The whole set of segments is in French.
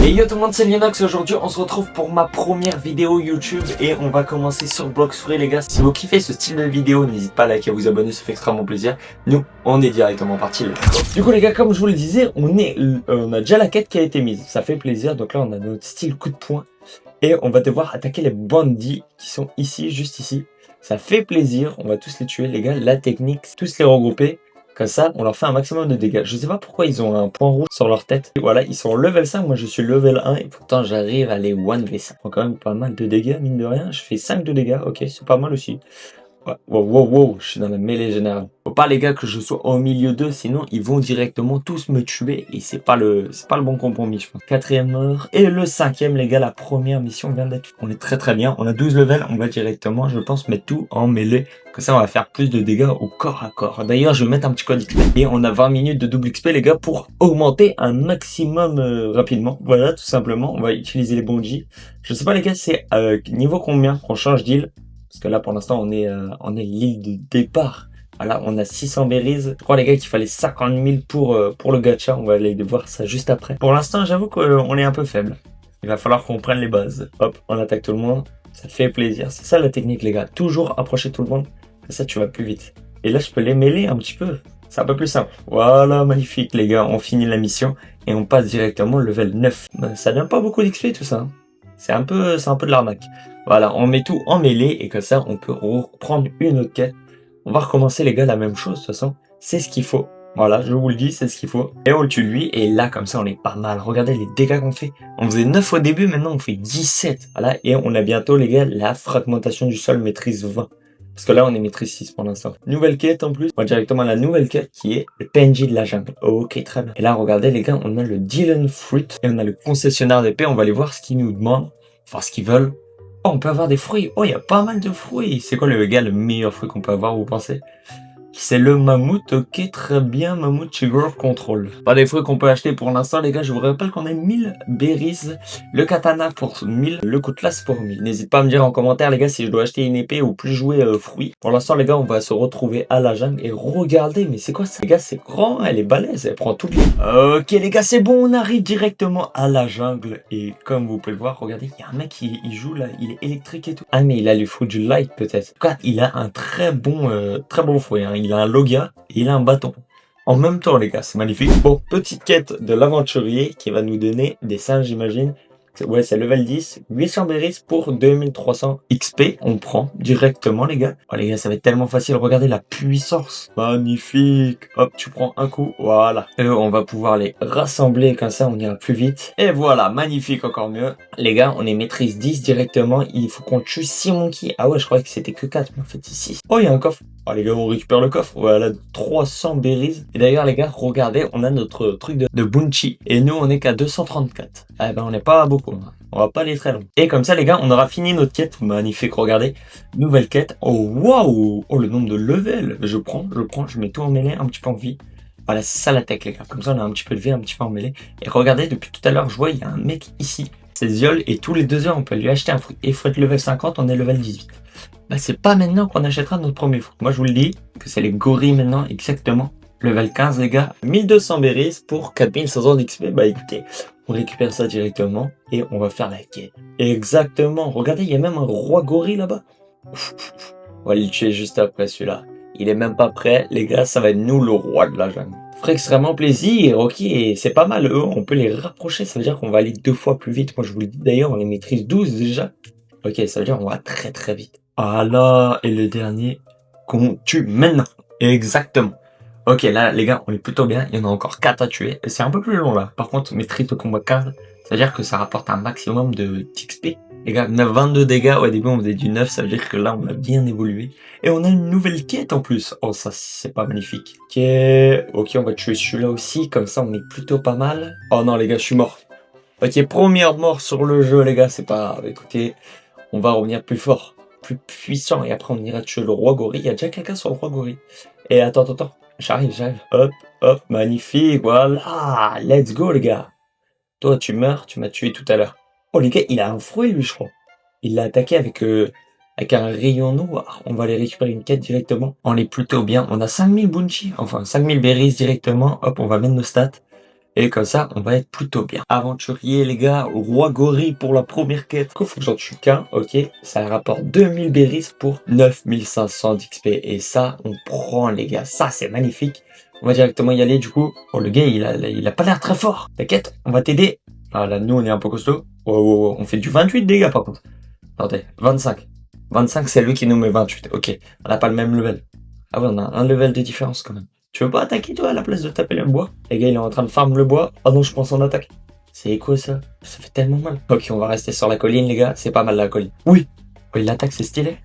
Et yo tout le monde, c'est Linox. Aujourd'hui on se retrouve pour ma première vidéo YouTube et on va commencer sur Blox Fruits les gars. Si vous kiffez ce style de vidéo, n'hésitez pas à liker, à vous abonner, ça fait extrêmement plaisir. Nous, on est directement parti. Du coup les gars, comme je vous le disais, on a déjà la quête qui a été mise, ça fait plaisir. Donc là on a notre style coup de poing et on va devoir attaquer les bandits qui sont ici, juste ici. Ça fait plaisir, on va tous les tuer les gars. La technique, tous les regrouper. Comme ça, on leur fait un maximum de dégâts. Je sais pas pourquoi ils ont un point rouge sur leur tête. Et voilà, ils sont level 5, moi je suis level 1 et pourtant j'arrive à les 1v5. Ils font quand même pas mal de dégâts, mine de rien. Je fais 5 de dégâts, ok, c'est pas mal aussi. Ouais. Wow, je suis dans la mêlée générale. Faut pas les gars que je sois au milieu d'eux, sinon ils vont directement tous me tuer et c'est pas le bon compromis je pense. 4e mort et le 5e les gars, la première mission vient d'être. On est très bien, on a 12 levels, on va directement je pense mettre tout en mêlée. Comme ça on va faire plus de dégâts au corps à corps. D'ailleurs je vais mettre un petit code XP et on a 20 minutes de double XP les gars pour augmenter un maximum rapidement. Voilà tout simplement, on va utiliser les bungee. Je sais pas les gars, c'est niveau combien qu'on change d'île. Parce que là, pour l'instant, on est l'île de départ. Voilà, on a 600 berries. Je crois, les gars, qu'il fallait 50 000 pour le gacha. On va aller voir ça juste après. Pour l'instant, j'avoue qu'on est un peu faible. Il va falloir qu'on prenne les bases. Hop, on attaque tout le monde. Ça fait plaisir. C'est ça la technique, les gars. Toujours approcher tout le monde. Comme ça, tu vas plus vite. Et là, je peux les mêler un petit peu. C'est un peu plus simple. Voilà, magnifique, les gars. On finit la mission et on passe directement au level 9. Ça donne pas beaucoup d'XP, tout ça. C'est un peu de l'arnaque. Voilà, on met tout en mêlée et comme ça, on peut reprendre une autre quête. On va recommencer les gars la même chose de toute façon. C'est ce qu'il faut. Voilà, je vous le dis, c'est ce qu'il faut. Et on le tue lui et là comme ça, on est pas mal. Regardez les dégâts qu'on fait. On faisait 9 au début, maintenant on fait 17. Voilà, et on a bientôt les gars la fragmentation du sol maîtrise 20. Parce que là, on est maîtrise 6 pour l'instant. Nouvelle quête en plus. On va directement à la nouvelle quête qui est le PNJ de la jungle. Ok, très bien. Et là, regardez les gars, on a le Dylan Fruit et on a le concessionnaire d'épée. On va aller voir ce qu'ils nous demandent. Enfin, ce qu'ils veulent. Oh, on peut avoir des fruits. Oh, il y a pas mal de fruits. C'est quoi le meilleur fruit qu'on peut avoir, vous pensez? C'est le mammouth. Ok, très bien. Mammouth Sugar Control. Pas des fruits qu'on peut acheter pour l'instant, les gars. Je vous rappelle qu'on a 1000 berries. Le katana pour 1000. Le cutlass pour 1000. N'hésite pas à me dire en commentaire, les gars, si je dois acheter une épée ou plus jouer fruits. Pour l'instant, les gars, on va se retrouver à la jungle. Et regardez, mais c'est quoi ça? Les gars, c'est grand. Elle est balèze. Elle prend tout le... Ok, les gars, c'est bon. On arrive directement à la jungle. Et comme vous pouvez le voir, regardez, il y a un mec qui joue là. Il est électrique et tout. Ah, mais il a le fruit du light peut-être. En tout cas, il a un très bon fruit. Hein. Il a un logia et il a un bâton. En même temps, les gars, c'est magnifique. Bon, petite quête de l'aventurier qui va nous donner des singes, j'imagine. Ouais, c'est level 10. 800 berries pour 2300 XP. On prend directement, les gars. Oh, les gars, ça va être tellement facile. Regardez la puissance. Magnifique. Hop, tu prends un coup. Voilà. Et on va pouvoir les rassembler. Comme ça, on ira plus vite. Et voilà, magnifique, encore mieux. Les gars, on est maîtrise 10 directement. Il faut qu'on tue 6 monkeys. Ah ouais, je croyais que c'était que 4. Mais en fait, c'est 6. Oh, il y a un coffre. Oh les gars, on récupère le coffre. Voilà, 300 berries. Et d'ailleurs, les gars, regardez, on a notre truc de Bunchi. Et nous, on est qu'à 234. Ah ben, on n'est pas beaucoup. Hein. On va pas aller très loin. Et comme ça, les gars, on aura fini notre quête. Magnifique, regardez. Nouvelle quête. Oh, waouh. Oh, le nombre de levels. Je prends. Je mets tout en mêlée, un petit peu en vie. Voilà, c'est ça la tech, les gars. Comme ça, on a un petit peu de vie, un petit peu en mêlée. Et regardez, depuis tout à l'heure, je vois, il y a un mec ici. C'est Ziol. Et tous les 2 heures, on peut lui acheter un fruit. Et il faut être level 50, on est level 18. Bah, c'est pas maintenant qu'on achètera notre premier fruit. Moi, je vous le dis, que c'est les gorilles maintenant, exactement. Level 15, les gars. 1200 berries pour 4500 d'XP. Bah, écoutez, on récupère ça directement et on va faire la quête. Exactement. Regardez, il y a même un roi gorille là-bas. On va le tuer juste après celui-là. Il est même pas prêt. Les gars, ça va être nous le roi de la jungle. Ferait extrêmement plaisir, ok, c'est pas mal, eux, on peut les rapprocher, ça veut dire qu'on va aller 2 fois plus vite. Moi, je vous le dis d'ailleurs, on les maîtrise 12 déjà. Ok, ça veut dire qu'on va très vite. Ah là, et le dernier qu'on tue maintenant. Exactement. Ok, là, les gars, on est plutôt bien. Il y en a encore 4 à tuer. C'est un peu plus long, là. Par contre, maîtrise de combat 15, ça veut dire que ça rapporte un maximum de XP. Les gars, on a 22 dégâts. Au début, on faisait du 9. Ça veut dire que là, on a bien évolué. Et on a une nouvelle quête en plus. Oh, ça, c'est pas magnifique. Ok, on va tuer celui-là aussi. Comme ça, on est plutôt pas mal. Oh non, les gars, je suis mort. Ok, première mort sur le jeu, les gars. C'est pas grave. Écoutez, on va revenir plus fort, plus puissant. Et après, on ira tuer le roi gorille. Il y a déjà quelqu'un sur le roi gorille. Et attends. J'arrive. Hop, magnifique. Voilà. Let's go, les gars. Toi, tu meurs. Tu m'as tué tout à l'heure. Oh, les gars, il a un fruit, lui, je crois. Il l'a attaqué avec un rayon noir. On va aller récupérer une quête directement. On est plutôt bien. On a 5000 Bunchi. Enfin, 5000 berries directement. Hop, on va mettre nos stats. Et comme ça, on va être plutôt bien. Aventurier, les gars, roi gorille pour la première quête. Faut que j'en tue qu'un, ok. Ça rapporte 2000 berries pour 9500 d'XP. Et ça, on prend, les gars. Ça, c'est magnifique. On va directement y aller, du coup. Oh, le gars, il a pas l'air très fort. T'inquiète, on va t'aider. Ah, là, nous, on est un peu costaud. Oh, on fait du 28 dégâts, par contre. Attendez, 25. 25, c'est lui qui nous met 28. Ok, on n'a pas le même level. Ah ouais, on a un level de différence, quand même. Tu veux pas attaquer, toi, à la place de taper le bois? Les gars, il est en train de farm le bois. Ah non, je pense en attaque. C'est quoi, ça? Ça fait tellement mal. Ok, on va rester sur la colline, les gars. C'est pas mal, la colline. Oui. Oh, il attaque, c'est stylé.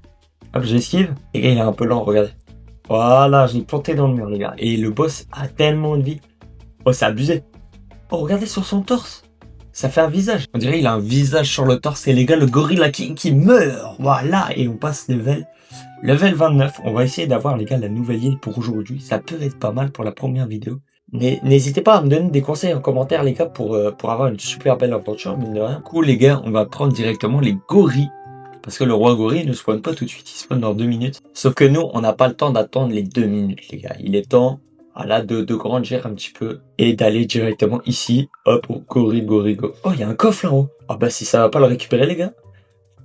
Hop, j'esquive. Les gars, il est un peu lent, regardez. Voilà, je l'ai planté dans le mur, les gars. Et le boss a tellement de vie. Oh, c'est abusé. Oh, regardez sur son torse. Ça fait un visage. On dirait qu'il a un visage sur le torse. Et les gars, le gorille là qui meurt. Voilà. Et on passe level 29. On va essayer d'avoir, les gars, la nouvelle île pour aujourd'hui. Ça peut être pas mal pour la première vidéo. N'hésitez pas à me donner des conseils en commentaire, les gars, pour avoir une super belle aventure. Mine de rien. Du coup, les gars, on va prendre directement les gorilles. Parce que le roi gorille ne spawn pas tout de suite. Il spawn dans 2 minutes. Sauf que nous, on n'a pas le temps d'attendre les 2 minutes, les gars. Il est temps... Voilà, de grandir un petit peu et d'aller directement ici. Hop, gorille. Oh, il y a un coffre là-haut. Ah bah si ça va pas le récupérer, les gars.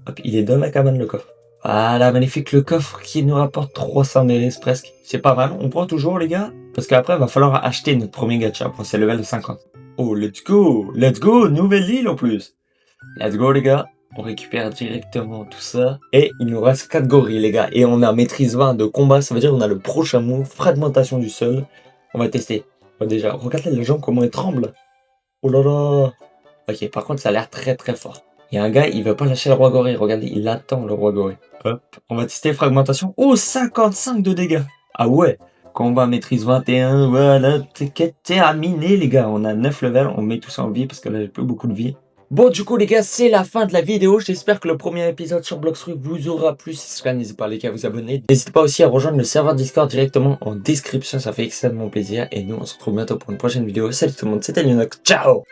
Hop, il est dans la cabane, le coffre. Voilà, magnifique, le coffre qui nous rapporte 300 berries presque. C'est pas mal, on prend toujours, les gars. Parce qu'après, il va falloir acheter notre premier gacha. Bon, c'est level de 50. Oh, let's go, nouvelle île en plus. Let's go, les gars. On récupère directement tout ça. Et il nous reste 4 gorilles, les gars. Et on a maîtrise 20 de combat. Ça veut dire qu'on a le prochain move, fragmentation du sol. On va tester. Oh, déjà, regardez les gens comment ils tremblent. Oh là là. Ok, par contre, ça a l'air très très fort. Il y a un gars, il veut pas lâcher le roi gorille. Regardez, il attend le roi gorille. Hop. On va tester fragmentation. Oh, 55 de dégâts. Ah ouais. Combat maîtrise 21. Voilà, t'es terminé, les gars. On a 9 levels. On met tout ça en vie parce que là, j'ai plus beaucoup de vie. Bon, du coup, les gars, c'est la fin de la vidéo. J'espère que le premier épisode sur Bloxfruit vous aura plu. Si c'est le cas, n'hésitez pas, les gars, à vous abonner. N'hésitez pas aussi à rejoindre le serveur Discord directement en description. Ça fait extrêmement plaisir. Et nous, on se retrouve bientôt pour une prochaine vidéo. Salut tout le monde, c'était Lunox. Ciao!